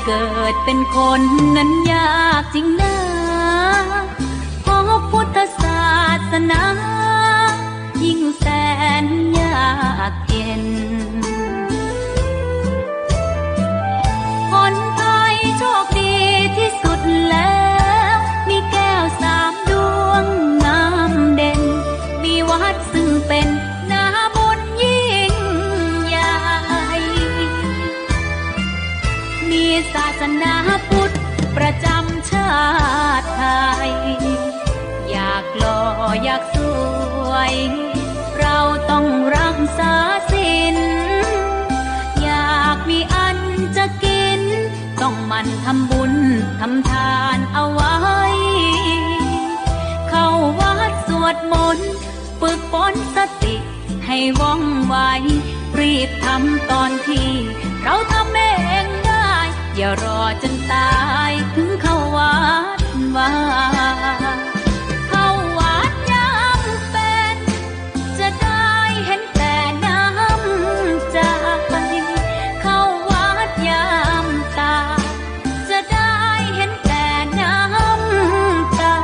เกิดเป็นคนนั้นยากจริงนะเพราะพุทธศาสนายิ่งแสนยากเย็นคนไทยโชคดีที่สุดแล้วมีแก้ว3 ดวงงามเด่นมีวัดซึ่งเป็นนาบุญยิ่งใหญ่มีศาสนาพุทธประจำชาติไทยอยากหล่ออยากสวยเราต้องรักษาศีลอยากมีอันจะกินต้องหมั่นทำบุญทำทานเอาไว้เข้าวัดสวดมนต์ฝึกฝนสติให้ว่องไวรีบทำตอนที่เราทำเองได้อย่ารอจนตายถึงเข้าวัดว่าเข้าวัดยามเป็นจะได้เห็นแต่น้ำใจเข้าวัดยามตายจะได้เห็นแต่น้ำตา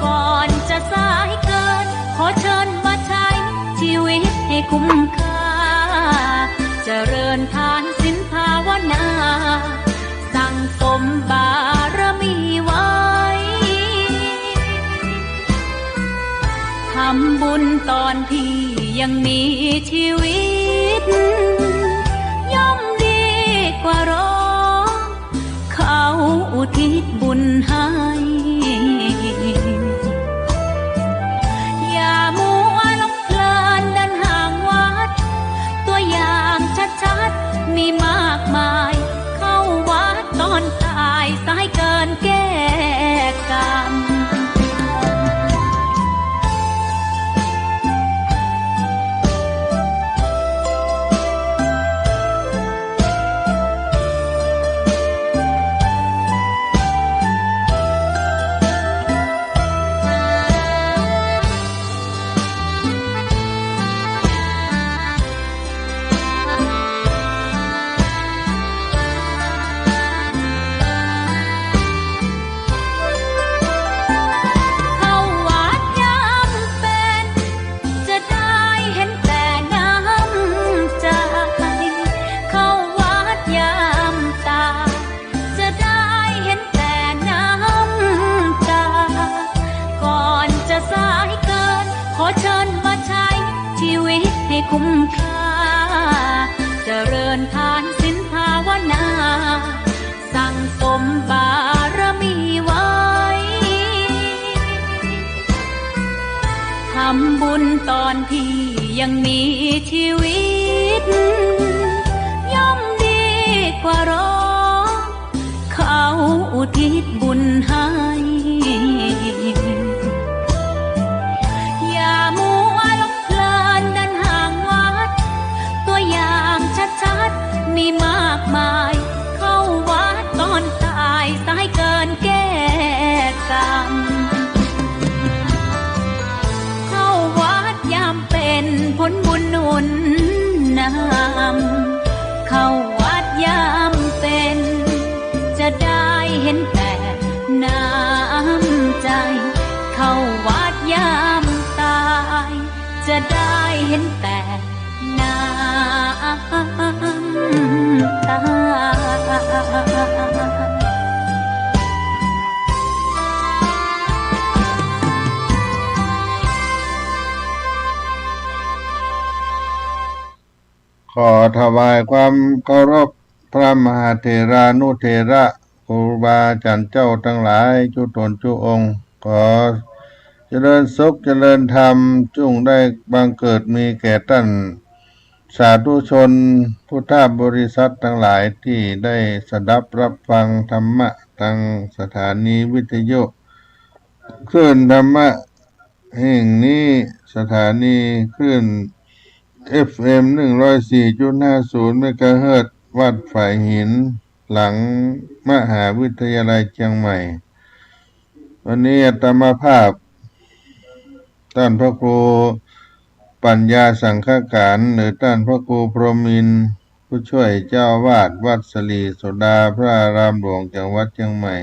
ก่อนจะสายเกินขอเชิญมาใช้ชีวิตให้คุ้มค่าเจริญทานศีลภาวนาสั่งสมบารมีไว้ทำบุญตอนที่ยังมีชีวิตย่อมดีกว่ารอเขาอุทิศบุญให้อย่ามัวหลงเพลินเดินห่างวัดตัวอย่างชัดๆมีมากมายเข้าวัดตอนตายสายเกินแก้กรรมคุ้มค่าเจริญทานศีลภาวนาสั่งสมบารมีไว้ทำบุญตอนที่ยังมีชีวิตย่อมดีกว่ารอเขาอุทิศบุญให้มีมากมายเข้าวัดตอนตายสายเกินแก้กรรมเข้าวัดยามเป็นผลบุญหนุนนำเข้าวัดยามเป็นจะได้เห็นแต่น้ำใจเข้าวัดยามตายจะได้เห็นแต่น้ำตาขอถวายความเคารพพระมหาเถรานุเถระครูบาอาจารย์เจ้าทั้งหลายทุกตนทุกองค์ขอเจริญสุขเจริญธรรมจงได้บังเกิดมีแก่ท่านสาธุชนพุทธบริษัททั้งหลายที่ได้สดับรับฟังธรรมะทางสถานีวิทยุคลื่นธรรมะแห่งนี้สถานีคลื่น FM 104.50 เมกะเฮิรตซ์วัดฝ่ายหินหลังมหาวิทยาลัยเชียงใหม่วันนี้อาตมาภาพท่านพระครูปัญญาสังฆการหรือท่านพระครูพรหมินทร์ ผู้ช่วยเจ้าวาดวัดสลีโสดาพระอารามหลวงจังหวัดเชียงใหม่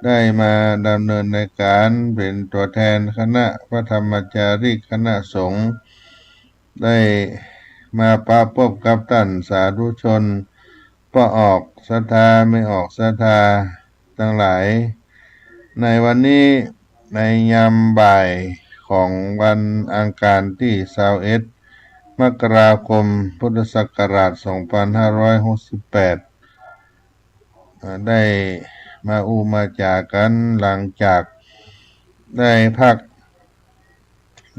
ได้มาดำเนินในการเป็นตัวแทนคณะพระธรรมจารีกคณะสงฆ์ได้มาปะพบกับท่านสาธุชนก็ออกศรัทธาไม่ออกศรัทธาทั้งหลายในวันนี้ในยามบ่ายของวันอังคารที่21 มกราคมพุทธศักราช 2568 ได้มามาจากกันหลังจากได้พัก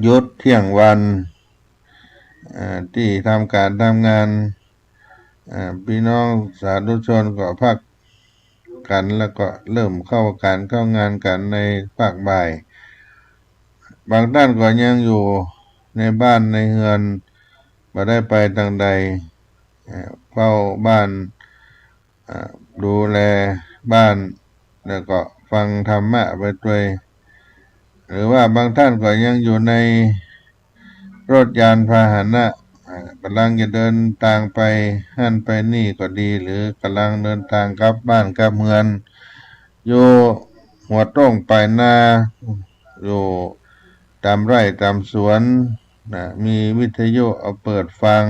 หยุดเที่ยงวันที่ทำการทำงานพี่น้องสาธุชนก็พักกันแล้วก็เริ่มเข้างานกันในภาคบ่ายบางท่านก็ยังอยู่ในบ้านในเฮือนไม่ได้ไปทางใดเฝ้าบ้านดูแลบ้านแล้วก็ฟังธรรมะไปด้วยหรือว่าบางท่านก็ยังอยู่ในรถยานพาหนะกำลังจะเดินทางไปหั่นไปนี่ก็ดีหรือกำลังเดินทางกลับบ้านกลับเมืองอยู่หัวต้งไปนาอยู่ตามไร่ตามสวนมีวิทยุเอาเปิดฟัง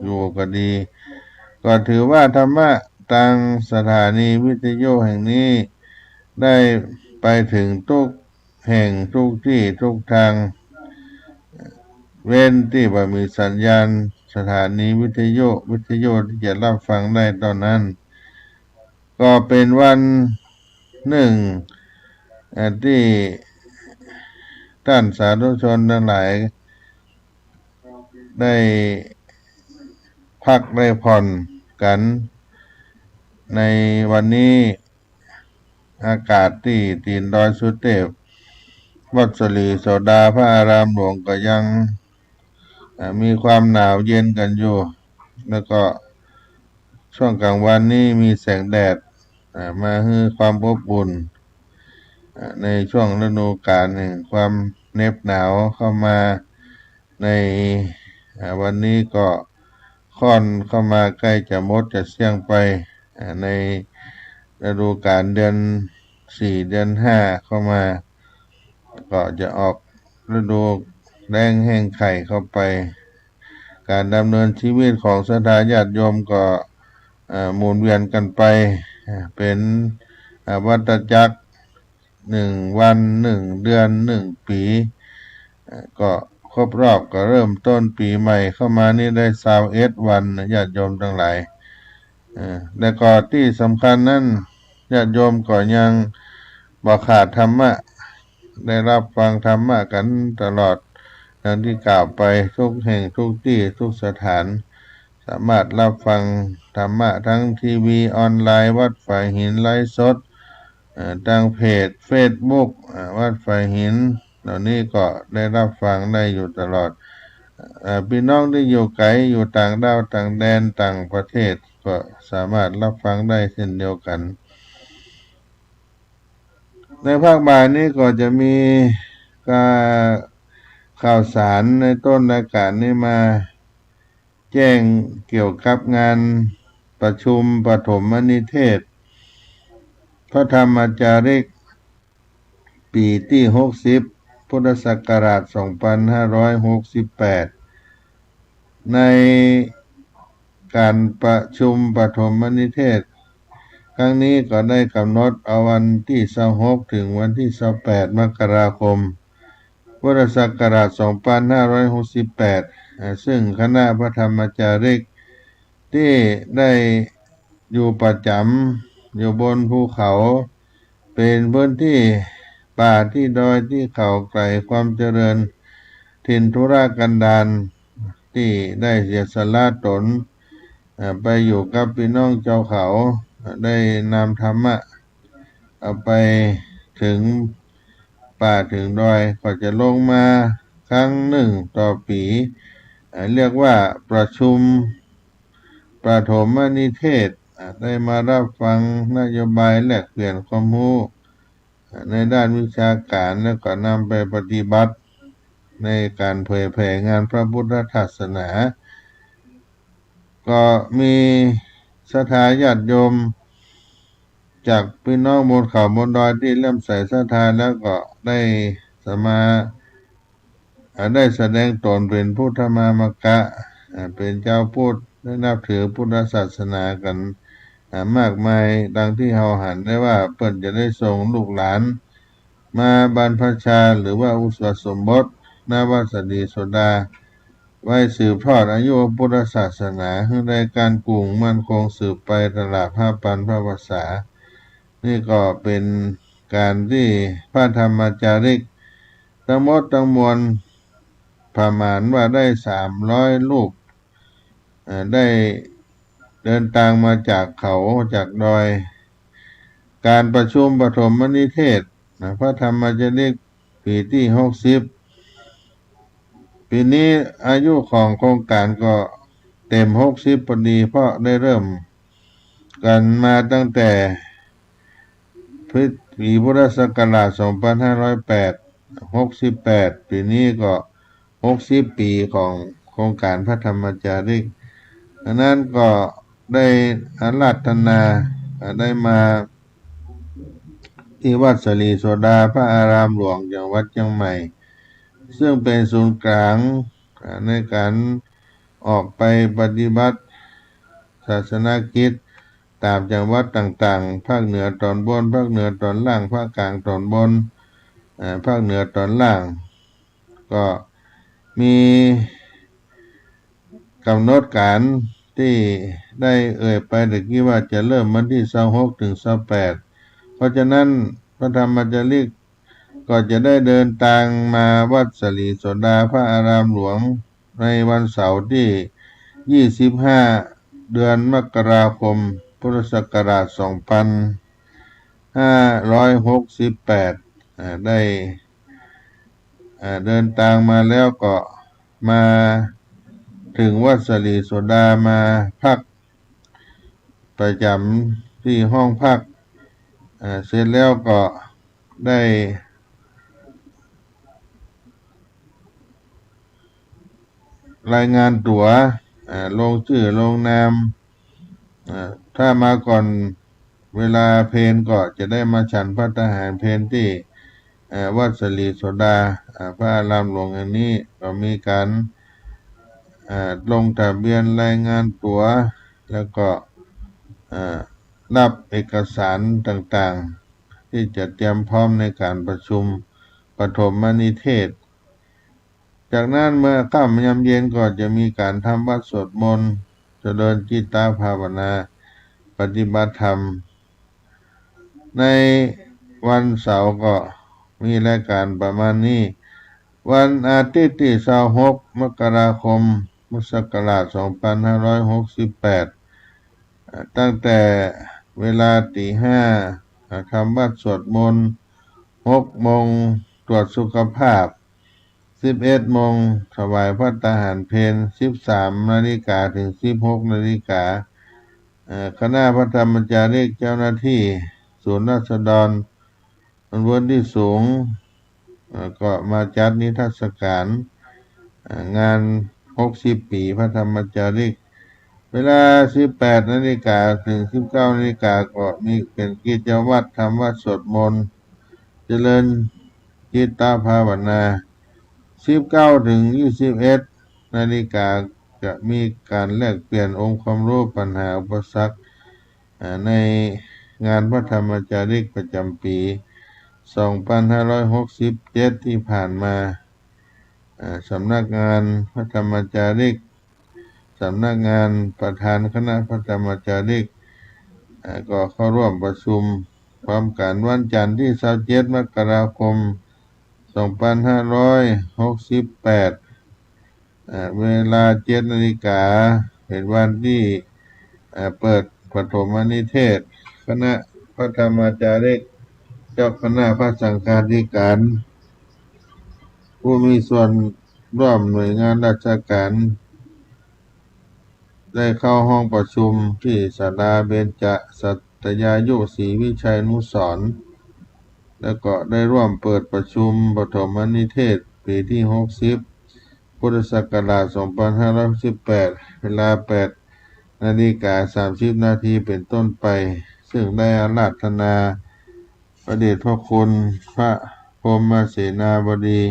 อยู่ก็ดีก็ถือว่าธรรมะทางสถานีวิทยุแห่งนี้ได้ไปถึงทุกแห่งทุกที่ทุกทางเว้นที่ว่ามีสัญญาณสถานีวิทยุที่จะรับฟังได้ตอนนั้นก็เป็นวันหนึ่งที่ท่านสาธุชนทั้งหลายได้พักได้ผ่อนกันในวันนี้อากาศที่ตีนดอยสุเทพวัดสลีโสดาพระอารามหลวงก็ยังมีความหนาวเย็นกันอยู่แล้วก็ช่วงกลางวันนี้มีแสงแดดมาให้ความอบอุ่นในช่วงฤดูกาลหนึ่งความเหน็บหนาวเข้ามาในวันนี้ก็ค่อนเข้ามาใกล้จะหมดจะเสี่ยงไปในฤดูกาลเดือน4เดือน5เข้ามาก็จะออกฤดูแล้งแห้งไข่เข้าไปการดำเนินชีวิตของศรัทธาญาติโยมก็หมุนเวียนกันไปเป็นวัฏจักร1 วัน1 เดือน1 ปีก็ครบรอบก็เริ่มต้นปีใหม่เข้ามานี่ได้21 วันญาติโยมทั้งหลายและก็ที่สำคัญนั้นญาติโยมก็ยังบ่ขาดธรรมะได้รับฟังธรรมะกันตลอดดังที่กล่าวไปทุกแห่งทุกที่ทุกสถานสามารถรับฟังธรรมะทั้งทีวีออนไลน์วัดฝ่ายหินไลฟ์สดทางเพจ Facebook วัดฝ่ายหินเหล่านี้ก็ได้รับฟังได้อยู่ตลอดพี่น้องที่อยู่ไกลอยู่ต่างดาวต่างแดนต่างประเทศก็สามารถรับฟังได้เช่นเดียวกันในภาคบ่ายนี้ก็จะมีข่าวสารในต้นรายการนี้มาแจ้งเกี่ยวกับงานประชุมปฐมนิเทศพระธรรมจาริกปีที่60พุทธศักราช 2568ในการประชุมปฐมนิเทศครั้งนี้ก็ได้กำหนดเอาวันที่26ถึงวันที่28 มกราคมพุทธศักราช 2568ซึ่งคณะพระธรรมจาริกที่ได้อยู่ประจำอยู่บนภูเขาเป็นพื้นที่ป่าที่ดอยที่เขาไกลความเจริญถิ่นธุรกันดารที่ได้เสียสละตนไปอยู่กับพี่น้องเจ้าเขาได้นำธรรมะเอาไปถึงป่าถึงดอยก็จะลงมาครั้งหนึ่งต่อปีเรียกว่าประชุมปฐมนิเทศได้มารับฟังนโยบายแลกเปลี่ยนความรู้ในด้านวิชาการแล้วก็นำไปปฏิบัติในการเผยแผ่งานพระพุทธศาสนา ก็มีศรัทธาญาติโยมจากพี่น้องบนเขาบนดอยที่เริ่อมใส่ศรัทธาแล้วก็ได้สมาได้แสดงตนเป็นพุทธมามกะเป็นเจ้าพุทธได้นับถือพุทธศาสนากันมากมายดังที่เราหันได้ว่าเปิ่นจะได้ส่งลูกหลานมาบรรพชาหรือว่าอุสสมบทนาวัสดีโสดาไว้สืบทอดอายุพุทธศาสนาให้ได้การกุ่งมั่นคงสืบไปตลอด5,000 พรรษานี่ก็เป็นการที่พระธรรมจาริกทั้งหมดทั้งมวลประมาณว่าได้300 รูปได้เดินทางมาจากเขาจากดอยการประชุมปฐมนิเทศพระธรรมจาริกปีที่60ปีนี้อายุของโครงการก็เต็ม60พอดีเพราะได้เริ่มกันมาตั้งแต่ปีพุทธศักราช2568ปีนี้ก็60ปีของโครงการพระธรรมจาริกดังนั้นก็ได้อาราธนาได้มาที่วัดสลีโสดาพระอารามหลวงจังหวัดเชียงใหม่ซึ่งเป็นศูนย์กลางในการออกไปปฏิบัติศาสนกิจตามจังหวัดต่างๆภาคเหนือตอนบนภาคเหนือตอนล่างภาคกลางตอนบนภาคเหนือตอนล่างก็มีกำหนดการที่ได้ไปตะกี้ว่าจะเริ่มวันที่26ถึง28เพราะฉะนั้นพระธรรมจาริกก็จะได้เดินทางมาวัดสลีโสดาพระอารามหลวงในวันเสาร์ที่25เดือนมกราคมพุทธศักราช2568ได้เดินทางมาแล้วก็มาถึงวัดสลีโสดามาพักประจำที่ห้องพักเสร็จแล้วก็ได้รายงานตั๋วลงชื่อลงนามถ้ามาก่อนเวลาเพลก็จะได้มาฉันภัตตาหารเพลที่วัดสลีโสดาพระอารามหลวงอันนี้ก็มีการลงทะเบียนรายงานตั๋วแล้วก็รับเอกสารต่างๆที่จะเตรียมพร้อมในการประชุมปฐมนิเทศจากนั้นเมื่อค่ำยามเย็นก็จะมีการทำวัดสวดมนต์เจริญจิตตภาวนาปฏิบัติธรรมในวันเสาร์ก็มีรายการประมาณนี้วันอาทิตย์ที่26มกราคมพุทธศักราช2568ตั้งแต่เวลาตีห้าทำวัดสวดมนต์6 โมงตรวจสุขภาพ11 โมงถวายภัตตาหารเพล13 นาฬิกาถึง16 นาฬิกาคณะพระธรรมจาริกเจ้าหน้าที่ศูนย์ราษฎรบนที่สูงก็มาจัดนิทรรศการงาน60ปีพระธรรมจาริกเวลา18 นาฬิกาถึง19 นาฬิกาก็มีเป็นกิจวัตรทำวัดสวดมนต์เจริญจิตตภาวนา19 ถึง 21 นาฬิกาจะมีการแลกเปลี่ยนองค์ความรู้ปัญหาอุปสรรคในงานพระธรรมจาริกประจำปี2567ที่ผ่านมาสำนักงานพระธรรมจาริกสำนักงานประธานคณะพระธรรมจาริกก็เข้าร่วมประชุมพร้อมกันวันจันทร์ที่27 มกราคม2568เวลา7 นาฬิกาเป็นวันที่เปิดปฐมนิเทศคณะพระธรรมจาริกเจ้าคณะพระสังฆาธิการผู้มีส่วนร่วมหน่วยงานราชการได้เข้าห้องประชุมที่ศาลาเบญจสัตยายุศรีวิชัยนุสรณ์แล้วก็ได้ร่วมเปิดประชุมปฐมนิเทศปีที่60พุทธศักราช2518เวลา8 15:30เป็นต้นไปซึ่งได้อาราธนาพระเดชพระคุณพระพรหมเสนาบดี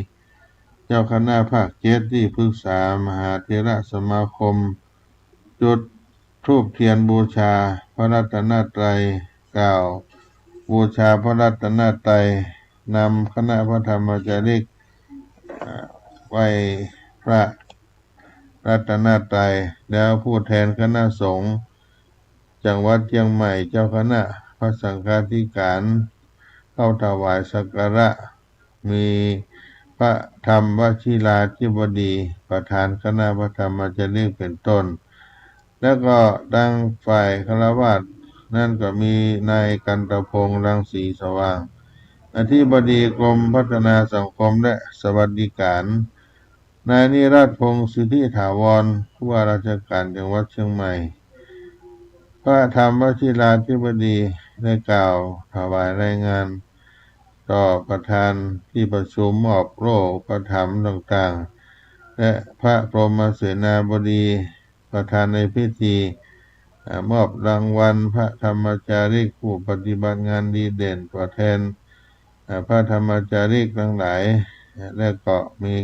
เจ้าคณะภาค7ที่ปรึกษามหาเถรสมาคมจุดธูปเทียนบูชาพระรัตนตรัยกล่าวบูชาพระรัตนตรัยนำคณะพระธรรมจาริกไหว้พระรัตนตรัยแล้วผู้แทนคณะสงฆ์จังหวัดเชียงใหม่เจ้าคณะพระสังฆาธิการเข้าถวายสักการะมีพระธรรมวชิราธิบดีประธานคณะพระธรรมจาริกเป็นต้นแล้วก็ดังฝ่ายฆราวาสนั่นก็มีนายกันตพงษ์รังสีสว่างอธิบดีกรมพัฒนาสังคมและสวัสดิการนายนิรัตน์พงษ์สิทธิถาวรผู้ว่าราชการจังหวัดเชียงใหม่พระธรรมวชิราธิบดีได้กล่าวถวายรายงานต่อประธานที่ประชุมมอบโล่พระธรรมต่างๆและพระพรหมเสนาบดีประธานในพิธีมอบรางวัลพระธรรมจาริกผู้ปฏิบัติงานดีเด่นตัวแทนพระธรรมจาริกทั้งหลายและก็มี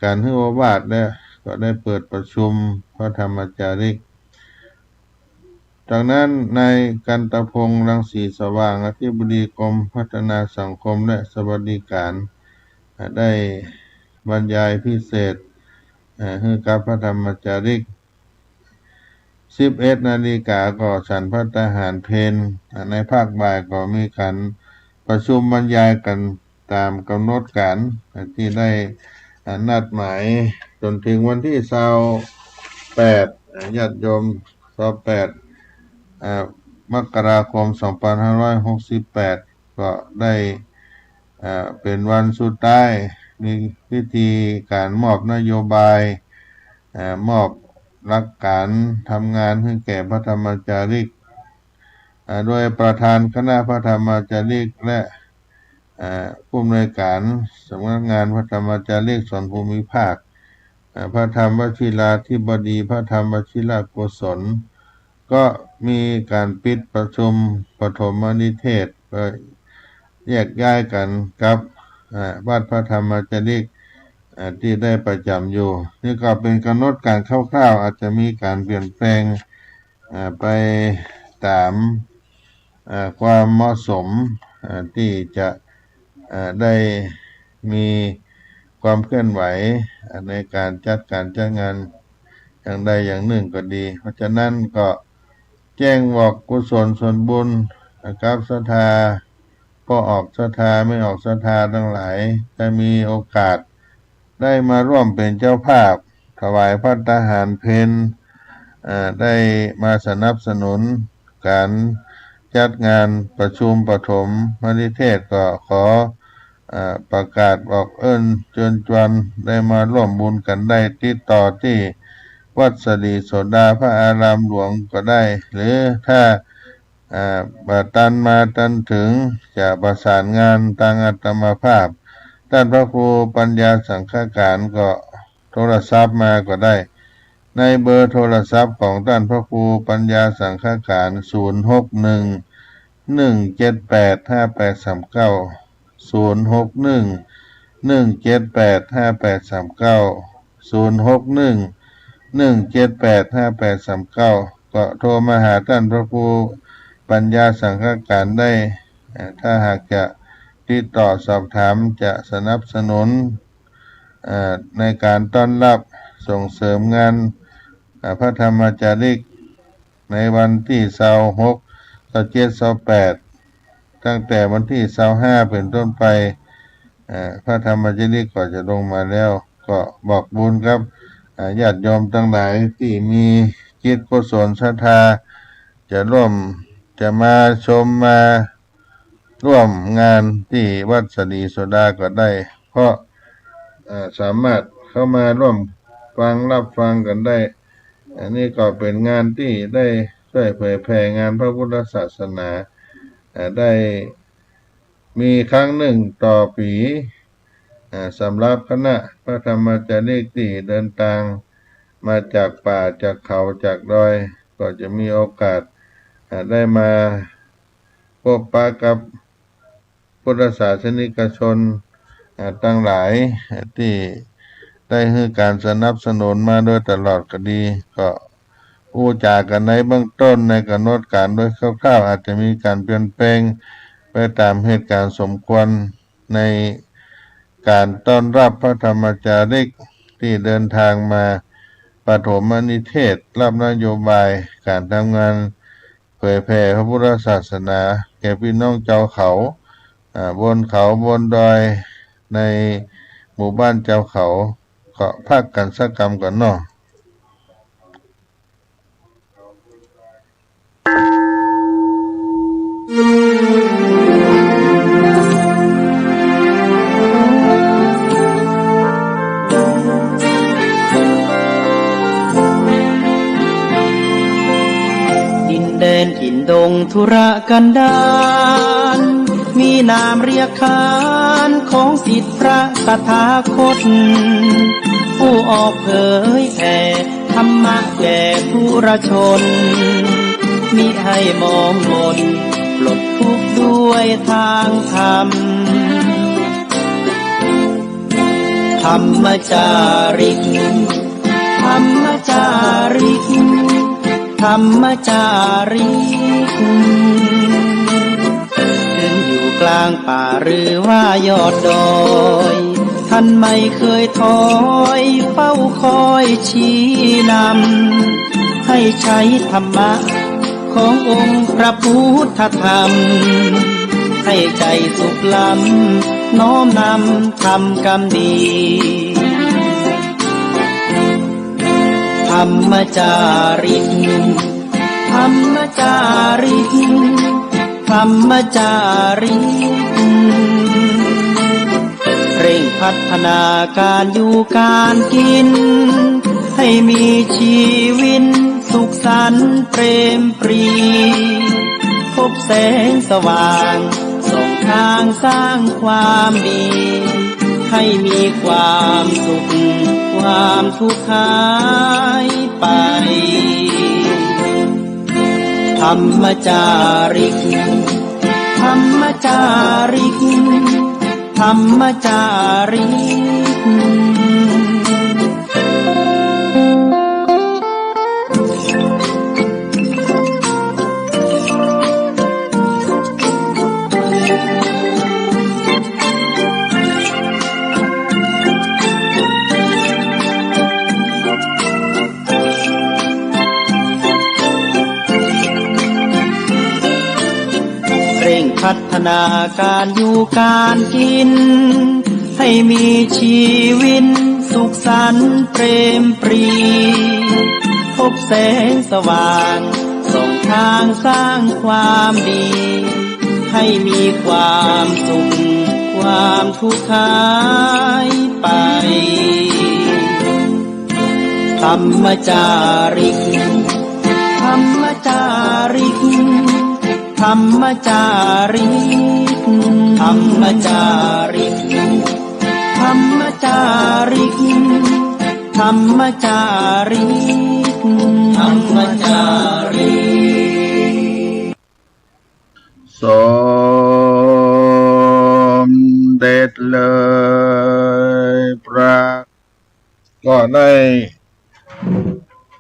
การให้โอวาทและก็ได้เปิดประชุมพระธรรมจาริกจากนั้นนายกันตพงษ์รังสีสว่างอธิบดีกรมพัฒนาสังคมและสวัสดิการได้บรรยายพิเศษให้กับพระธรรมจาริก11 นาฬิกาก็ฉันภัตตาหารเพลในภาคบ่ายก็มีการประชุมบรรยายกันตามกำหนดการที่ได้นัดหมายจนถึงวันที่28ญาติโยม28มกราคม2568ก็ได้เป็นวันสุดท้ายมีพิธีการมอบนโยบายมอบหลักการทำงานให้แก่พระธรรมจาริกโดยประธานคณะพระธรรมจาริกและผู้อำนวยการสำนักงานพระธรรมจาริกส่วนภูมิภาคพระธรรมวชิราธิบดีพระธรรมวชิราโกศลก็มีการปิดประชุมปฐมนิเทศแยกย้ายกันกับวัดพระธรรมจาริกที่ได้ประจำอยู่นี่ก็เป็นกำหนดการคร่าวๆอาจจะมีการเปลี่ยนแปลงไปตามความเหมาะสมที่จะได้มีความเคลื่อนไหวในการจัดงานอย่างใดอย่างหนึ่งก็ดีเพราะฉะนั้นก็แจ้งบอกกุศลส่วนบุญกับศรัทธาพอออกศรัทธาไม่ออกศรัทธาทั้งหลายจะมีโอกาสได้มาร่วมเป็นเจ้าภาพถวายภัตตาหารเพลได้มาสนับสนุนการจัดงานประชุมปฐมนิเทศก็ขอประกาศบอกเชิญชวนได้มาร่วมบุญกันได้ติดต่อที่วัดสลีโสดาพระอารามหลวงก็ได้หรือถ้าตันถึงจะประสานงานทางอัตมาภาพท่านพระครูปัญญาสังฆการก็โทรศัพท์มาก็ได้ในเบอร์โทรศัพท์ของท่านพระครูปัญญาสังฆการ061-178-5839 061-178-5839 ก็โทรมาหาท่านพระครูปัญญาสังฆการได้ถ้าหากจะติดต่อสอบถามจะสนับสนุนในการต้อนรับส่งเสริมงานพระธรรมจาริกในวันที่26 27 28ตั้งแต่วันที่25เป็นต้นไปพระธรรมจาริกก็จะลงมาแล้วก็บอกบุญครับญาติโยมทั้งหลายที่มีจิตกุศลศรัทธาจะมาชมมาร่วมงานที่วัดสลีโสดาก็ได้เพราะสามารถเข้ามาร่วมรับฟังกันได้อันนี้ก็เป็นงานที่ได้ช่วยเผยแผ่งานพระพุทธศาสนาได้มีครั้งหนึ่งต่อปีสำหรับคณะพระธรรมจาริกที่เดินทางมาจากป่าจากเขาจากดอย ก็จะมีโอกาสได้มาพบปะกับพุทธศาสนิกชนตั้งหลายที่ได้ให้การสนับสนุนมาโดยตลอดก็ดีก็อู้จากันในเบื้องต้นในกำหนดการโดยคร่าวๆอาจจะมีการเปลี่ยนแปลงไปตามเหตุการณ์สมควรในการต้อนรับพระธรรมจาริกที่เดินทางมาปฐมนิเทศรับนโยบายการทำงานเผยแผ่พระพุทธศาสนาแก่พี่น้องเจ้าเขาบนเขาบนดอยในหมู่บ้านเจ้าเขาก็พากันสักกรรมกันเนาะแดนถิ่นดงธุรกันดารมีนามเรียกขานของสิทธิพระตถาคตผู้ออกเผยแผ่ธรรมะแก่ผู้รชนมิให้มองมนปลดทุกข์ด้วยทางธรรมธรรมจาริกธรรมจาริกธรรมจาริกถึงอยู่กลางป่าหรือว่ายอดดอยท่านไม่เคยถอยเฝ้าคอยชี้นำให้ใช้ธรรมะขององค์พระพุทธธรรมให้ใจสุขล้ำน้อมนำทำกรรมดีธรรมจาริกธรรมจาริกธรรมจาริกเร่งพัฒนาการอยู่การกินให้มีชีวิตสุขสันต์เปรมปรีพบแสงสว่างส่องทางสร้างความดีให้มีความสุขความทุกข์หายไปธรรมจาริกธรรมจาริกธรรมจาริกพัฒนาการอยู่การกินให้มีชีวิตสุขสันต์เปรมปรีพบแสงสว่างส่องทางสร้างความดีให้มีความสุขความทุกข์หายไปธรรมจาริกธรรมจาริกธรรมจาริกธรรมจาริกธรรมจาริกธรรมจาริกธรรมจาริกสมเด็จเลยพระก็ได้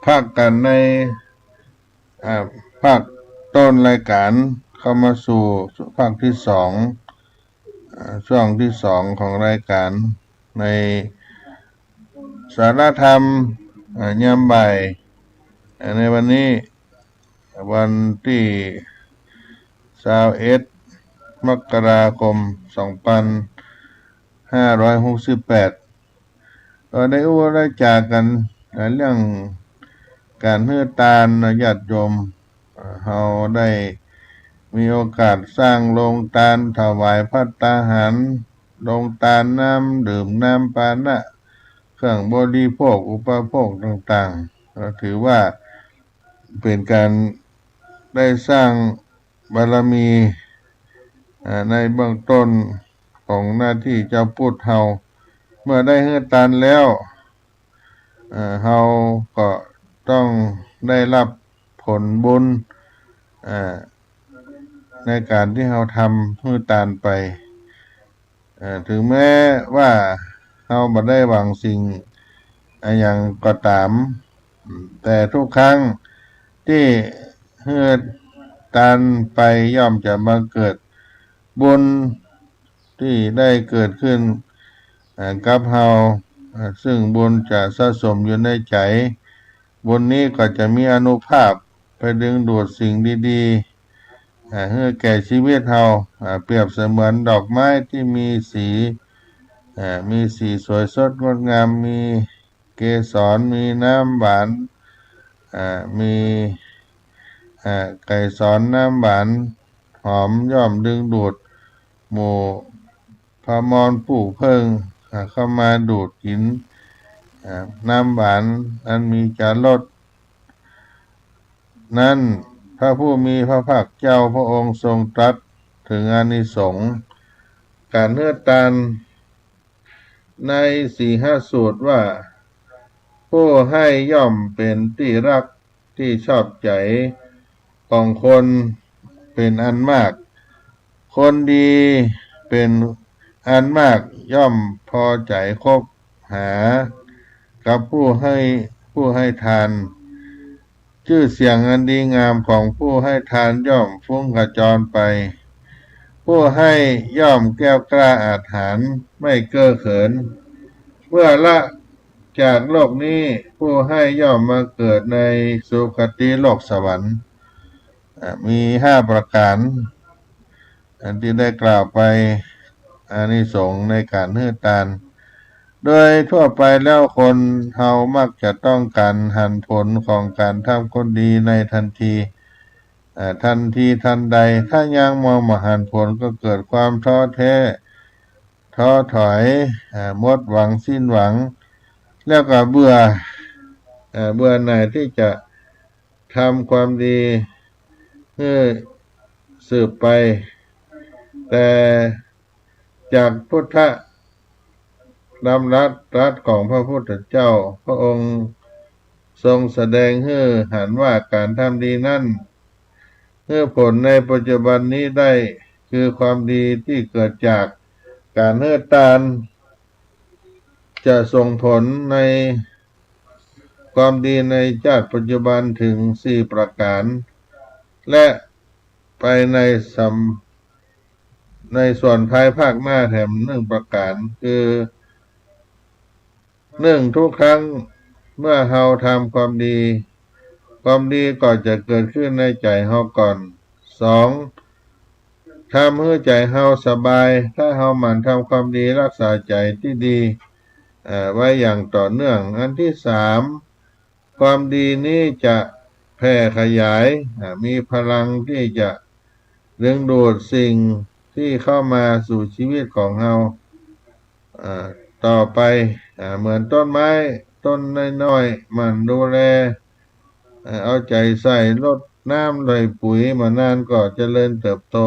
ภาคกันในภาคต้นรายการเข้ามาสู่ภาคที่สองช่วงที่สองของรายการในสารธรรมยามบ่ายในวันนี้วันที่21 มกราคม 2568ก็ได้ได้จากกันเรื่องการให้ทานญาติโยมเราได้มีโอกาสสร้างโรงทานถวายภัตตาหารโรงทานน้ำดื่มน้ำปานะเครื่องบริโภคอุปโภคต่างๆก็ถือว่าเป็นการได้สร้างบารมีในเบื้องต้นของหน้าที่เจ้าพุทธเฮาเมื่อได้ให้ทานแล้วเฮาก็ต้องได้รับผ ลบุญในการที่เราทำให้ทานไปถึงแม้ว่าเราบ่ได้หวังสิ่งอย่างก็ตามแต่ทุกครั้งที่ให้ทานไปย่อมจะบังเกิดบุญที่ได้เกิดขึ้นกับเราซึ่งบุญจะสะสมอยู่ในใจบุญนี้ก็จะมีอานุภาพไปดึงดูดสิ่งดีๆให้แก่ชีวิตเราเปรียบเสมือนดอกไม้ที่มีสีสวยสดงดงามมีเกสรมีน้ำหวานมีไก่สรน้ำหวานหอมย่อมดึงดูดหมู่พมรผู้เพิ่งเข้ามาดูดกินน้ำหวานอันมีจารสนั้นพระผู้มีพระภาคเจ้าพระองค์ทรงตรัสถึงอานิสงส์การให้ทานใน4-5สูตรว่าผู้ให้ย่อมเป็นที่รักที่ชอบใจของคนเป็นอันมากคนดีเป็นอันมากย่อมพอใจคบหากับผู้ให้ทานชื่อเสียงอันดีงามของผู้ให้ทานย่อมฟุ้งกระจรไปผู้ให้ย่อมแก้วกล้าอาถรรพ์ไม่เก้อเขินเมื่อละจากโลกนี้ผู้ให้ย่อมมาเกิดในสุคติโลกสวรรค์มี5ประการอันที่ได้กล่าวไปอานิสงส์ในการให้ทานโดยทั่วไปแล้วคนเฮามักจะต้องการหันผลของการทำคนดีในทันทีทันใดถ้ายังมองมาหันผลก็เกิดความท้อแท้ท้อถอยหมดหวังสิ้นหวังแล้วก็เบื่อหน่ายที่จะทำความดีให้สืบไปแต่จากพุทธดำรัสของพระพุทธเจ้าพระองค์ทรงแสดงให้เห็นว่าการทำดีนั้นให้ผลในปัจจุบันนี้ได้คือความดีที่เกิดจากการให้ทานจะส่งผลในความดีในชาติปัจจุบันถึง4ประการและไปในส่วนภายภาคหน้าแถม1ประการคือทุกครั้งเมื่อเราทำความดีก็จะเกิดขึ้นในใจเราก่อน2ทำให้ใจเราสบายถ้าเราหมั่นทำความดีรักษาใจที่ดีไว้อย่างต่อเนื่องอันที่3ความดีนี้จะแผ่ขยายมีพลังที่จะดึงดูดสิ่งที่เข้ามาสู่ชีวิตของเราต่อไปเหมือนต้นไม้ต้นน้อยๆมันดูแลเอาใจใส่รดน้ำใส่ปุ๋ยมานานก็เจริญเติบโต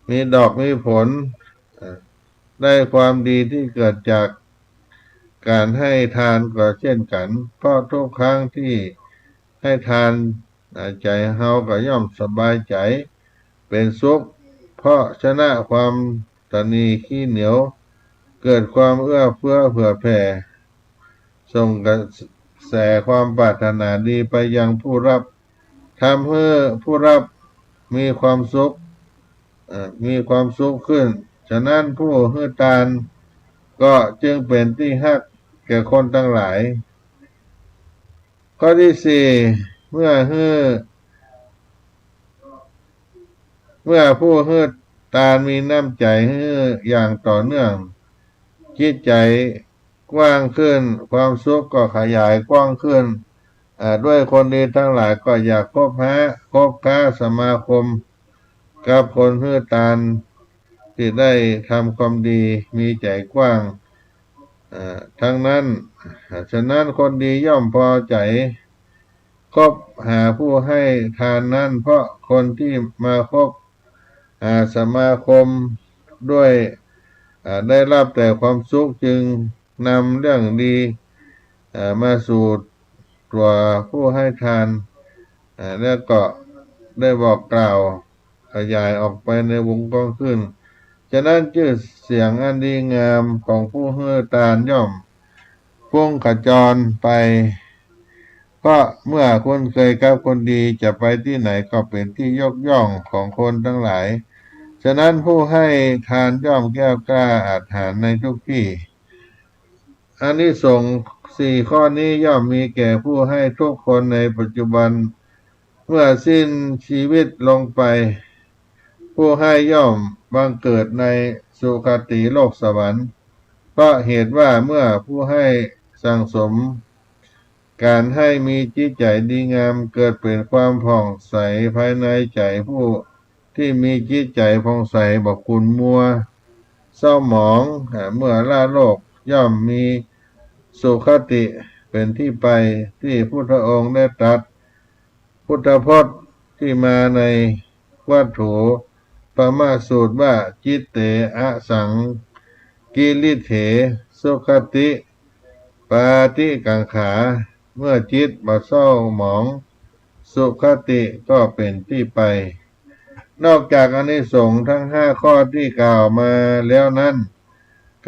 มีดอกมีผลได้ความดีที่เกิดจากการให้ทานก็เช่นกันเพราะทุกครั้งที่ให้ทานใจเฮาก็ย่อมสบายใจเป็นสุขเพราะชนะความตนีขี้เหนียวเกิดความเอื้อเฟื้อเผื่อแผ่ส่งกระแสความปรารถนาดีไปยังผู้รับทำให้ผู้รับมีความสุขขึ้นฉะนั้นผู้ให้ทานก็จึงเป็นที่ฮักแก่คนทั้งหลายข้อที่4เมื่อผู้ให้ทานมีน้ำใจให้อย่างต่อเนื่องจิตใจกว้างขึ้นความสุขก็ขยายกว้างขึ้นด้วยคนดีทั้งหลายก็อยากคบค้าสมาคมกับคนให้ทานที่ได้ทำความดีมีใจกว้างทั้งนั้นฉะนั้นคนดีย่อมพอใจคบหาผู้ให้ทานนั้นเพราะคนที่มาคบสมาคมด้วยได้รับแต่ความสุขจึงนำเรื่องดีมาสู่ตัวผู้ให้ทาน แล้วก็ได้บอกกล่าวขยายออกไปในวงกว้างขึ้นฉะนั้นชื่อเสียงอันดีงามของผู้เฮือตาลย่อมพุ่งขจรไปเพราะเมื่อคนเคยกับคนดีจะไปที่ไหนก็เป็นที่ยกย่องของคนทั้งหลายฉะนั้นผู้ให้ทานย่อมแก้วกล้าอาถรรพ์ในทุกที่อานิสงส์สี่ข้อนี้ย่อมมีแก่ผู้ให้ทุกคนในปัจจุบันเมื่อสิ้นชีวิตลงไปผู้ให้ย่อมบังเกิดในสุคติโลกสวรรค์เพราะเหตุว่าเมื่อผู้ให้สั่งสมการให้มีจิตใจดีงามเกิดเป็นความผ่องใสภายในใจผู้ที่มีจิตใจผ่องใสบ่ขุ่นมัวเศร้าหมองเมื่อละโลกย่อมมีสุคติเป็นที่ไปที่พุทธองค์ได้ตรัสพุทธพจน์ที่มาในวัตถุปมาสูตรว่าจิตเตอะสังกิริเถสุคติปาติกังขาเมื่อจิตบ่เศร้าหมองสุคติก็เป็นที่ไปนอกจากอานิสงส์ทั้งห้าข้อที่กล่าวมาแล้วนั้น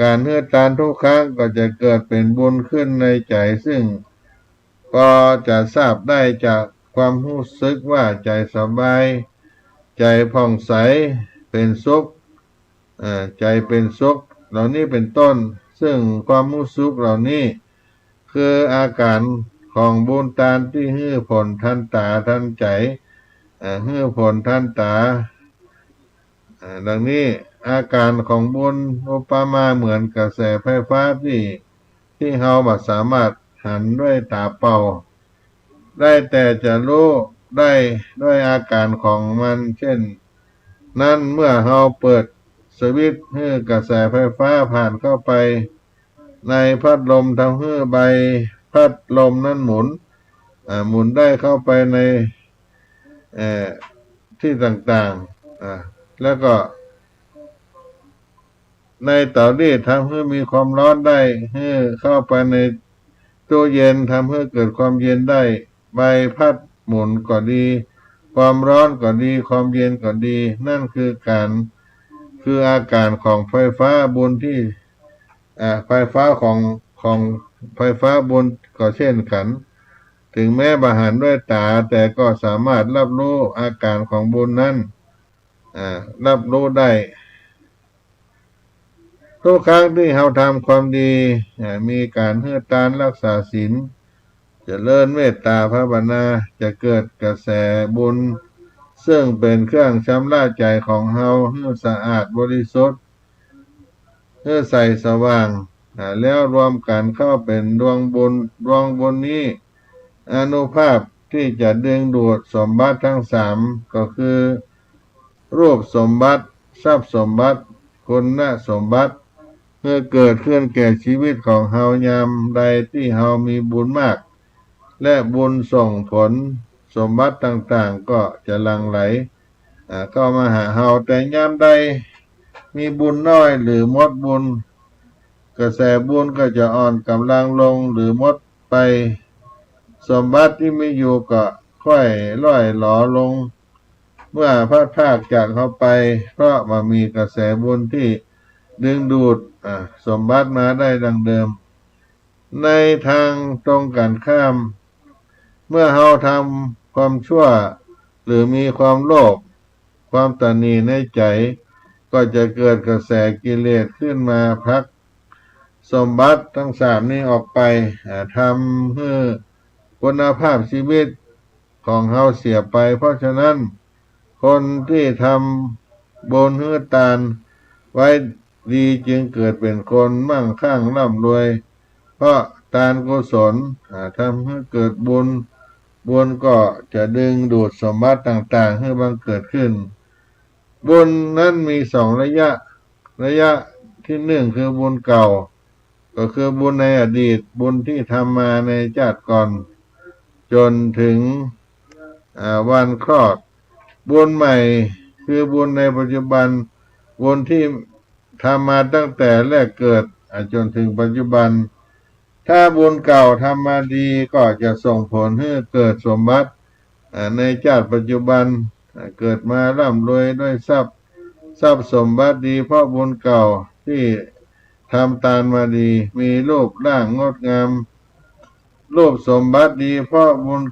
การเฮือตานทุกครั้งก็จะเกิดเป็นบุญขึ้นในใจซึ่งก็จะทราบได้จากความรู้สึกว่าใจสบายใจผ่องใสเป็นสุขใจเป็นสุขเหล่านี้เป็นต้นซึ่งความรู้สึกเหล่านี้คืออาการของบุญตานที่ฮื้อผลทันตาทันใจฮื้อผลทันตาดังนี้อาการของบุญอุปมาเหมือนกระแสไฟฟ้าที่เราบ่สามารถหันด้วยตาเปล่าได้แต่จะรู้ได้ด้วยอาการของมันเช่นนั้นเมื่อเราเปิดสวิตช์ให้กระแสไฟฟ้าผ่านเข้าไปในพัดลมทำให้ใบพัดลมนั้นหมุนได้เข้าไปในที่ต่างๆแล้วก็ในเตารีดทำให้มีความร้อนได้ให้เข้าไปในตู้เย็นทำให้เกิดความเย็นได้ใบพัดหมุนก็ดีความร้อนก็ดีความเย็นก็ดีนั่นคืออาการของไฟฟ้าบุญที่ไฟฟ้าของไฟฟ้าบุญก็เช่นกันถึงแม้บ่หันด้วยตาแต่ก็สามารถรับรู้อาการของบุญนั้นรับรู้ได้ทุกครั้งที่เราทำความดีมีการเฮือตานรักษาศีลเจริญเมตตาภาวนาจะเกิดกระแสบุญซึ่งเป็นเครื่องชำระใจของเราให้สะอาดบริสุทธิ์ให้ใสสว่างแล้วรวมกันเข้าเป็นดวงบุญนี้อานุภาพที่จะดึงดูดสมบัติทั้งสามก็คือรูปสมบัติทรัพย์สมบัติคุณสมบัติเมื่อเกิดขึ้นแก่ชีวิตของเฮายามใดที่เฮามีบุญมากและบุญส่งผลสมบัติต่างๆก็จะหลั่งไหลเข้ามาหาเฮาแต่ยามใดมีบุญน้อยหรือหมดบุญกระแสบุญก็จะอ่อนกำลังลงหรือหมดไปสมบัติที่มีอยู่ก็ค่อยล่อยหลอลงเมื่อพัดพรากจากเขาไปเพราะว่ามีกระแสบุญที่ดึงดูดสมบัติมาได้ดังเดิมในทางตรงกันข้ามเมื่อเราทำความชั่วหรือมีความโลภความตนีในใจก็จะเกิดกระแสกิเลสขึ้นมาพลักสมบัติทั้งสามนี้ออกไปทำให้คุณภาพชีวิตของเราเสียไปเพราะฉะนั้นคนที่ทำบุญฮือตานไว้ดีจึงเกิดเป็นคนมั่งคั่งร่ำรวยเพราะทานกุศลทำให้เกิดบุญก็จะดึงดูดสมบัติต่างๆให้บังเกิดขึ้นบุญนั้นมีสองระยะที่หนึ่งคือบุญเก่าก็คือบุญในอดีตบุญที่ทำมาในชาติก่อนจนถึงวันคลอดบุญใหม่คือบุญในปัจจุบันบุญที่ทำมาตั้งแต่แรกเกิดจนถึงปัจจุบันถ้าบุญเก่าทำมาดีก็จะส่งผลให้เกิดสมบัติ ในชาติปัจจุบันเกิดมาร่ำรวยด้วยทรัพย์สมบัติดีเพราะบุญเก่าที่ทำตานมาดีมีรูปร่างงดงามรูปสมบัติดีเพราะบุญ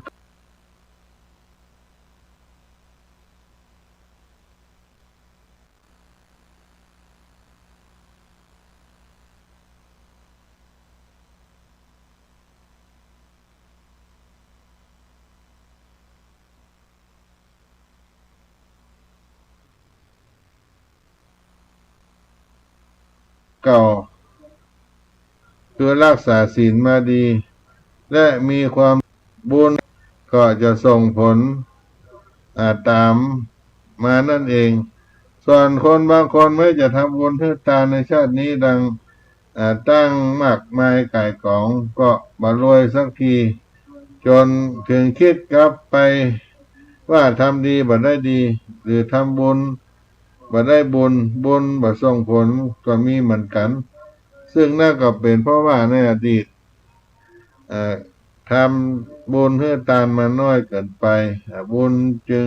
เก่าคือรักษาศีลมาดีและมีความบุญก็จะส่งผลตามมานั่นเองส่วนคนบางคนไม่จะทำบุญให้ทานในชาตินี้ดังตั้งมากมายก่ายกองก็บ่รวยสักทีจนถึงคิดกลับไปว่าทำดีบ่ได้ดีหรือทำบุญบ่ได้บุญบ่ส่งผลก็มีเหมือนกันซึ่งน่าก็เป็นเพราะว่าในอดีตทำบุญให้ทานมาน้อยเกินไปบุญจึง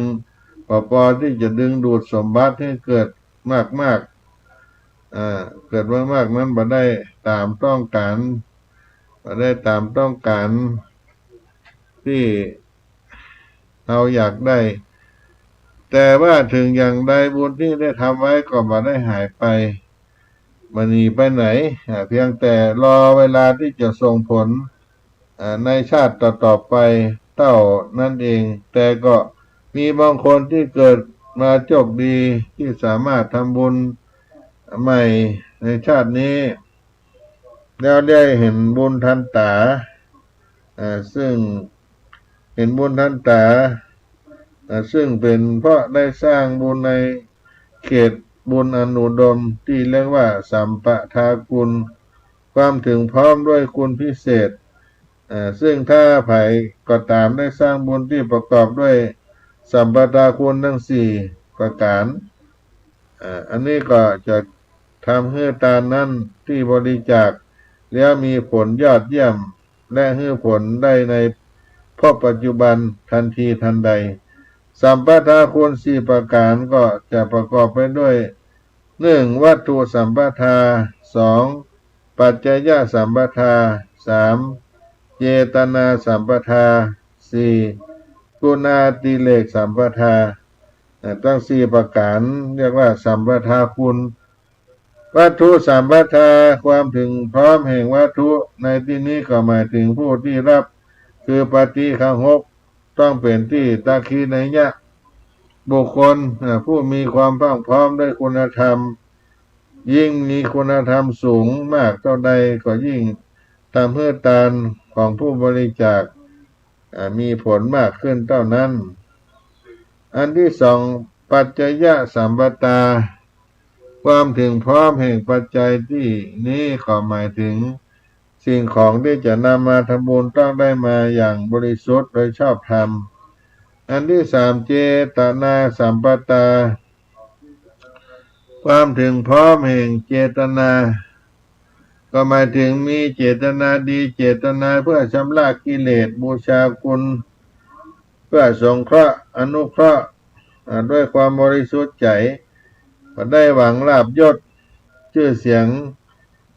พอที่จะดึงดูดสมบัติให้เกิดมากเกิดมากนั้นบ่ได้ตามต้องการที่เราอยากได้แต่ว่าถึงอย่างใดบุญที่ได้ทำไว้ก็บ่ได้หายไปมันหนีไปไหนเพียงแต่รอเวลาที่จะส่งผลในชาติต่อไปเท่านั่นเองแต่ก็มีบางคนที่เกิดมาโชคดีที่สามารถทำบุญใหม่ในชาตินี้แล้วได้เห็นบุญทันตาซึ่งเห็นบุญทันตาซึ่งเป็นเพราะได้สร้างบุญในเขตบุญอนุดมที่เรียกว่าสัมปทาคุณความถึงพร้อมด้วยคุณพิเศษซึ่งถ้าไผ่ก็ตามได้สร้างบุญที่ประกอบด้วยสัมปทาคุณทั้งสี่ประการอันนี้ก็จะทำให้ทานนั้นที่บริจาคแล้วมีผลยอดเยี่ยมและให้ผลได้ในพบปัจจุบันทันทีทันใดสัมปทาคุณสี่ประการก็จะประกอบไปด้วย1วัตถุสัมปทา2ปัจจยสัมปทา3เจตนาสัมปทา4กุณาติเลกสัมปทาทั้ง4ประการเรียกว่าสัมปทาคุณวัตถุสัมปทาความถึงพร้อมแห่งวัตถุในที่นี้ก็หมายถึงผู้ที่รับคือปฏิฆาหกต้องเป็นที่ตาคีนัยยะบุคคลผู้มีความพร้อมด้วยคุณธรรมยิ่งมีคุณธรรมสูงมากเท่าใดก็ยิ่งทำให้ทานของผู้บริจาคมีผลมากขึ้นเท่านั้นอันที่2ปัจจยสัมปทาความถึงพร้อมแห่งปัจจัยที่นี้ก็หมายถึงสิ่งของที่จะนำมาทำบุญต้องได้มาอย่างบริสุทธิ์โดยชอบธรรมอันที่3เจตนาสัมปทาความถึงพร้อมแห่งเจตนาก็หมายถึงมีเจตนาดีเจตนาเพื่อชำระกิเลสบูชาคุณเพื่อสงเคราะห์อนุเคราะห์ด้วยความบริสุทธิ์ใจก็ได้หวังลาภยศชื่อเสียง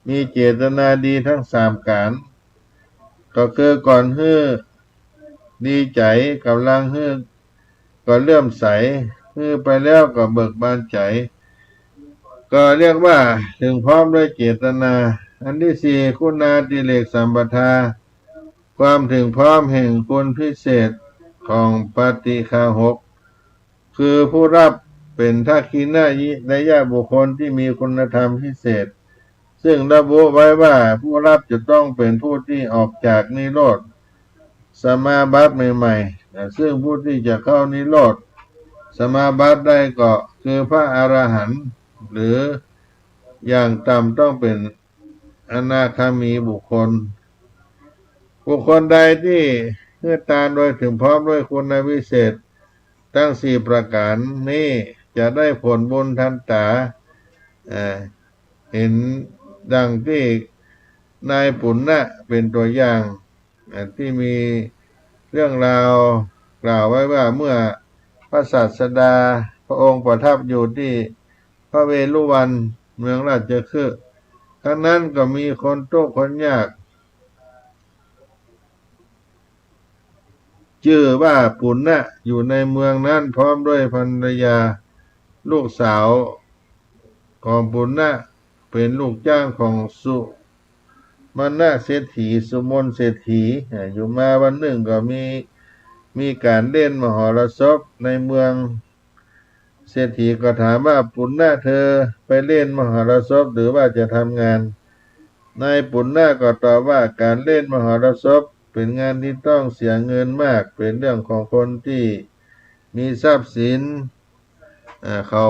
มีเจตนาดีทั้ง3การก็คือก่อนฮื้อดีใจกำลังฮื้อก็เลื่อมใสฮื้อไปแล้วก็เบิกบานใจก็เรียกว่าถึงพร้อมด้วยเจตนาอันที่4คุณาติเลกสัมปทาความถึงพร้อมแห่งคุณพิเศษของปฏิฆาหกคือผู้รับเป็นทักขินะนัยยะบุคคลที่มีคุณธรรมพิเศษซึ่งระบุไว้ว่าผู้รับจะต้องเป็นผู้ที่ออกจากนิโรธสมาบัติใหม่ๆซึ่งผู้ที่จะเข้านิโรธสมาบัติได้ก็คือพระอรหันต์หรืออย่างต่ำต้องเป็นอนาคามีบุคคลใดที่เพื่อทานโดยถึงพร้อมด้วยคุณวิเศษทั้ง4ประการนี้จะได้ผลบุญทันตาเห็นดังที่นายปุณณะเป็นตัวอย่างที่มีเรื่องราว กล่าวไว้ว่าเมื่อพระศาสดาพระองค์ประทับอยู่ที่พระเวฬุวันเมืองราชคฤห์ครั้งนั้นก็มีคนทุกข์คนยากชื่อว่าปุณณะอยู่ในเมืองนั้นพร้อมด้วยภรรยาลูกสาวของปุณณะเป็นลูกจ้างของสุมาณะเศรษฐีสุมนเศรษฐีอยู่มาวันหนึ่งก็มีการเล่นมหรสพในเมืองเศรษฐีก็ถามว่าปุณณะเธอไปเล่นมหรสพหรือว่าจะทำงานนายปุณณะก็ตอบว่าการเล่นมหรสพเป็นงานที่ต้องเสียเงินมากเป็นเรื่องของคนที่มีทรัพย์สินเขา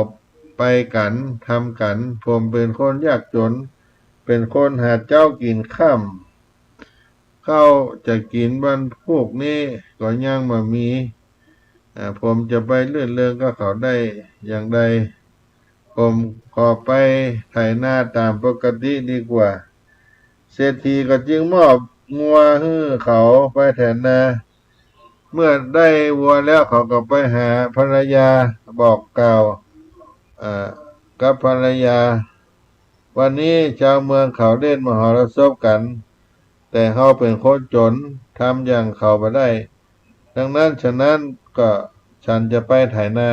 ไปกันทำกันผมเป็นคนยากจนเป็นคนหาเจ้ากินค่ำเข้าจะกินวันพวกนี้ก็ยังมามีผมจะไปเลื่อนเรื่องก็เขาได้อย่างใดผมขอไปไถนาตามปกติดีกว่าเศรษฐีก็จึงมอบงัวให้เขาไปไถนาเมื่อได้วัวแล้วเขาก็ไปหาภรรยาบอกกล่าวกับภรรยาวันนี้ชาวเมืองเขาเล่นมหรสพกันแต่เขาเป็นคนจนทำอย่างเขาไม่ได้ดังนั้นฉะนั้นก็ฉันจะไปไถนา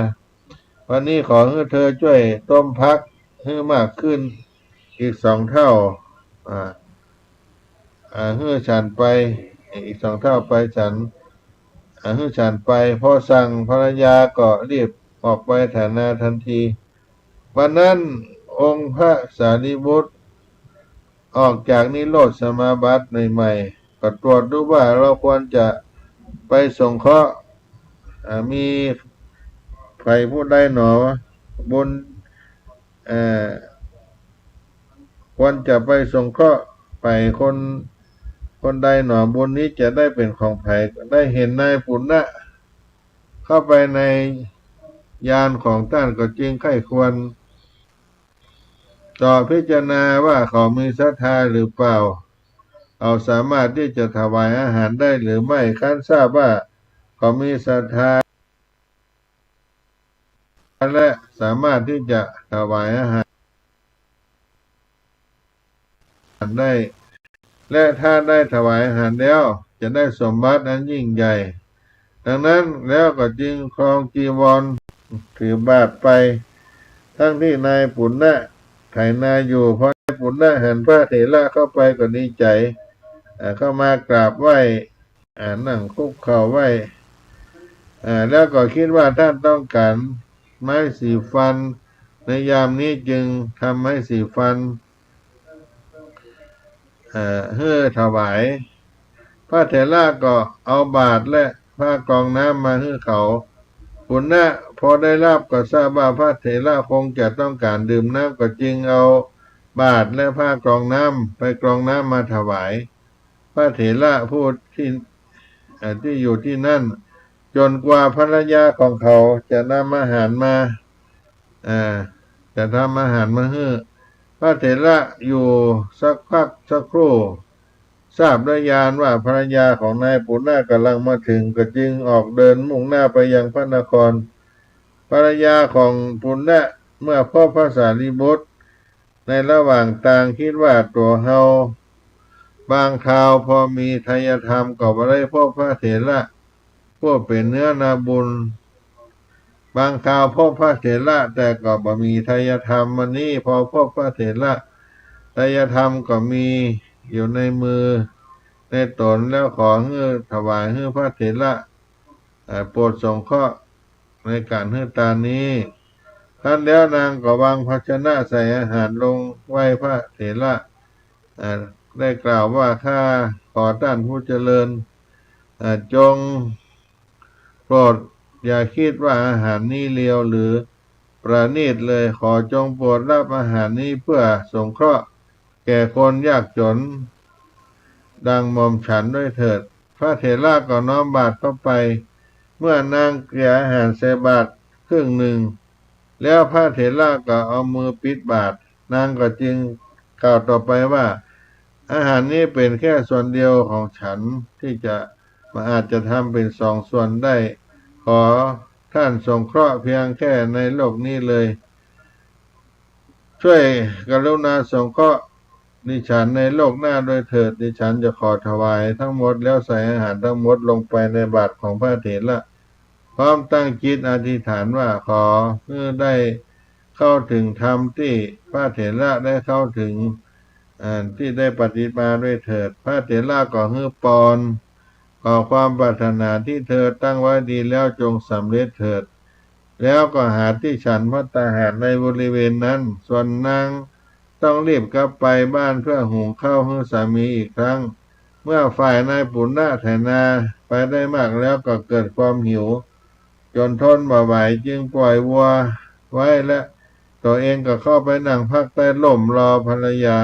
วันนี้ขอให้เธอช่วยต้มพักให้มากขึ้นอีก2 เท่าให้ฉันไปอีก2 เท่าไปฉันให้ฉันไปพอสั่งภรรยาก็รีบออกไปไถนาทันทีวันนั้นองค์พระสารีบุตรออกจากนิโรธสมาบัติใหม่ๆก็ตรวจดูว่าเราควรจะไปสงเคราะห์มีใครผู้ใดหนอบนควรจะไปสงเคราะห์ไปคนใดหนอบนนี้จะได้เป็นของไผ่ได้เห็นนายปุณณะเข้าไปในยานของท่านก็จึงไข้ควรต่อพิจารณาว่าเขามีศรัทธาหรือเปล่าเขาสามารถที่จะถวายอาหารได้หรือไม่คันทราบว่าเขามีศรัทธาและสามารถที่จะถวายอาหารได้และถ้าได้ถวายอาหารแล้วจะได้สมบัติอันยิ่งใหญ่ดังนั้นแล้วก็จึงครองจีวรถือบาตรไปทั้งที่นายปุณณะไถนาอยู่เพราะนายปุณณะเห็นพระเถระเข้าไปก็ดีใจเข้ามากราบไหว้นั่งคุกเข่าไหว้แล้วก็คิดว่าท่านต้องการไม้สีฟันในยามนี้จึงทำไม้สีฟันเพื่อถวายพระเถระก็เอาบาตรและผ้ากรองน้ำมาให้เขาปุณณะพอได้รับก็ทราบว่าพระเถระคงจะต้องการดื่มน้ำก็จึงเอาบาตรและผ้ากรองน้ำไปกรองน้ำมาถวายพระเถระผู้ที่อยู่ที่นั่นจนกว่าภรรยาของเขาจะนำอาหารมาจะทำอาหารมาให้พระเถระอยู่สักพักสักครู่ทราบด้วยญาณว่าภรรยาของนายปุณณะกำลังมาถึงก็จึงออกเดินมุ่งหน้าไปยังพระนครภรรยาของปุณณะเมื่อพบพระสารีบุตรในระหว่างทางคิดว่าตัวเฮาบางคราวพอมีทายธรรมก็บ่ได้พบพระเถระผู้เป็นเนื้อนาบุญบางคราวพบพระเถระแต่ก็บ่มีทายธรรมวันนี้พอพบพระเถระทายธรรมก็มีอยู่ในมือในตนแล้วขอให้ถวายให้พระเถระโปรดสงเคราะห์ในการให้ทานนี้ท่านแล้วนางก็วางภาชนะใส่อาหารลงไหว้พระเถระได้กล่าวว่าข้าขอท่านผู้เจริญจงโปรดอย่าคิดว่าอาหารนี้เลวหรือประณีตเลยขอจงโปรดรับอาหารนี้เพื่อสงเคราะห์แก่คนยากจนดังหม่อมฉันด้วยเถิดพระเถระก็น้อมบาตรเข้าไปเมื่อนางเกลี่ยอาหารใส่บาตรครึ่งหนึ่งแล้วพระเถระก็เอามือปิดบาตรนางก็จึงกล่าวต่อไปว่าอาหารนี้เป็นแค่ส่วนเดียวของฉันที่จะอาจจะทำเป็น2 ส่วนได้ อท่านสงเคราะห์เพียงแค่ในโลกนี้เลยช่วยกรุณาสงเคราะห์ดิฉันในโลกหน้าโดยเถิดดิฉันจะขอถวายทั้งหมดแล้วใส่อาหารทั้งหมดลงไปในบาตรของพระเถระพร้อมตั้งจิตอธิษฐานว่าขอเพื่อได้เข้าถึงธรรมที่พระเถระได้เข้าถึงที่ได้ปฏิบัติด้วยเถิดพระเถระก็ฮือปอนขอความปรารถนาที่เธอตั้งไว้ดีแล้วจงสำเร็จเถิดแล้วก็หาที่ฉันภัตตาหารในบริเวณนั้นส่วนนางต้องรีบกลับไปบ้านเพื่อหุงข้าวให้สามีอีกครั้งเมื่อฝ่ายนายปุณณะไถนาไปได้มากแล้วก็เกิดความหิวจนทนบ่ไหวจึงปล่อยวัวไว้และตัวเองก็เข้าไปนั่งพักใต้ร่มรอภรรยา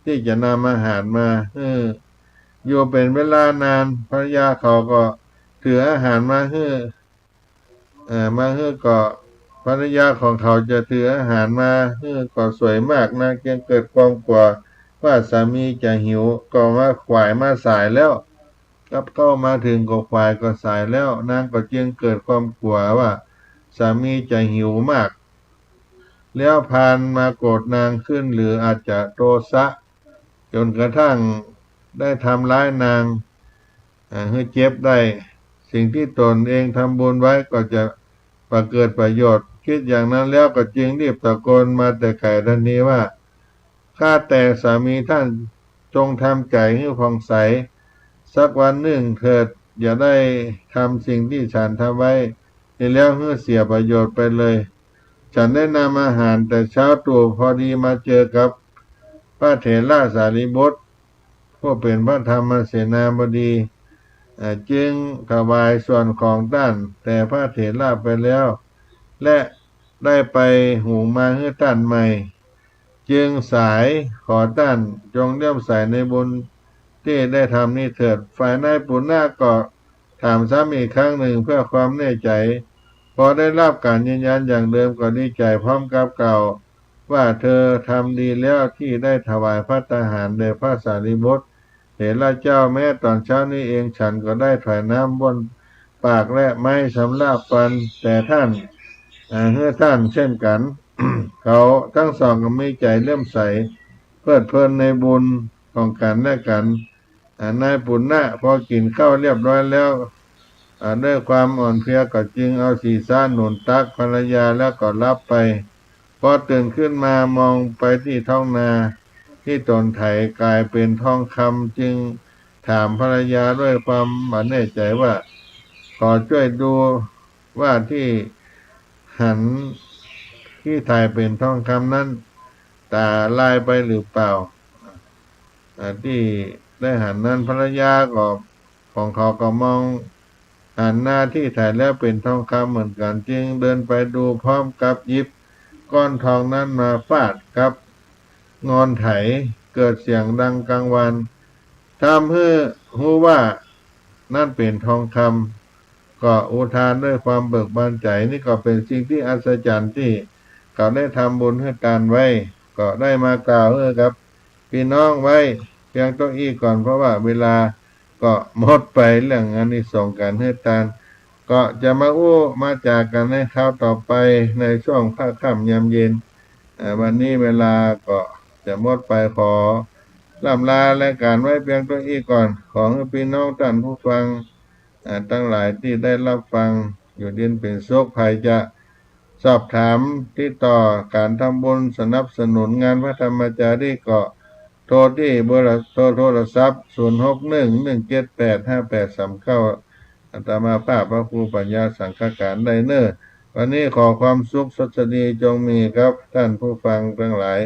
ที่จะนำอาหารมาอยู่เป็นเวลานานภรรยาเขาก็ถืออาหารมาก็ภรรยาของเขาจะถืออาหารมาก็สวยมากนางจึงเกิดความกลัวว่าสามีจะหิวก็มาขวายมาสายแล้วกับเข้ามาถึงก็ขวายก็สายแล้วนางก็จึงเกิดความกลัวว่าสามีจะหิวมากแล้วพานมาโกรธนางขึ้นหรืออาจจะโทสะจนกระทั่งได้ทำร้ายนางให้เจ็บได้สิ่งที่ตนเองทำบุญไว้ก็จะเกิดประโยชน์คิดอย่างนั้นแล้วก็จึงรีบตะโกนมาแต่ไกลทันทีว่าข้าแต่สามีท่านจงทำใจให้ผ่องใสสักวันหนึ่งเถิดอย่าได้ทำสิ่งที่ฉันทำไว้แล้วให้เสียประโยชน์ไปเลยฉันได้นำอาหารแต่เช้าตรู่พอดีมาเจอกับพระเถระสารีบุตรผู้เป็นพระธรรมเสนาบดีจึงถวายส่วนของท่านแต่พระเถระไปแล้วและได้ไปหุงมาให้ท่านใหม่จึงสายขอท่านจงเลื่อมใสในบุญที่ได้ทำนี้เถิดฝ่ายนายปุณณะก็ถามซ้ำอีกครั้งหนึ่งเพื่อความแน่ใจพอได้รับการยืนยันอย่างเดิมก็ดีใจพร้อมกับเก่าว่าเธอทำดีแล้วที่ได้ถวายภัตตาหารแด่พระสารีบุตรเถระเจ้าแม้ตอนเช้านี้เองฉันก็ได้ถวายน้ำบนปากและไม้สำหรับฟันแต่ท่านเมื่อท่านเช่นกัน เขาทั้งสองก็มีใจเลื่อมใสเพลิดเพลินในบุญของกันและกันนายปุณณะพอกินข้าวเรียบร้อยแล้วด้วยความอ่อนเพลียก็จึงเอาศีรษะหนุนตักภรรยาแล้วก็รับไปพอตื่นขึ้นมามองไปที่ท้องนาที่ตนไถกลายเป็นทองคำจึงถามภรรยาด้วยความไม่แน่ใจว่าขอช่วยดูว่าที่หันที่ถ่ายเป็นทองคำนั้นตาลายไปหรือเปล่าที่ได้หันนั้นภรรยาก็ของเขาก็มองหันหน้าที่ถ่ายแล้วเป็นทองคำเหมือนกันจึงเดินไปดูพร้อมกับหยิบก้อนทองนั้นมาฟาดกับงอนไถเกิดเสียงดังกลางวันทำให้รู้ว่านั่นเป็นทองคำก็อุทานด้วยความเบิกบานใจนี่ก็เป็นสิ่งที่อัศจรรย์ที่เขาได้ทำบุญให้การไว้ก็ได้มากล่าวกับพี่น้องไว้เพียงตัวอีก่อนเพราะว่าเวลาก็หมดไปเรื่องอานิสงส์การให้ทานก็จะมามาจากกันในคราวต่อไปในช่วงค่ำยามเย็นวันนี้เวลาก็จะหมดไปขอล่ำลาและการไว้เพียงตัวอีก่อนขอให้พี่น้องท่านผู้ฟังทั้งหลายที่ได้รับฟังอยู่ดินเป็นสุขภัยจะสอบถามที่ต่อการทำบุญสนับสนุนงานพระธรรมจารีก็โทรที่เบอร์โทรศัพท์0611785839อาตมาภาพพระครูปัญญาสังฆการไดเนอร์วันนี้ขอความสุขสดดีจงมีครับท่านผู้ฟังทั้งหลาย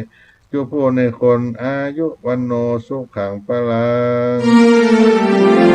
จุผู้ในคนอายุวันโนสุขังพลัง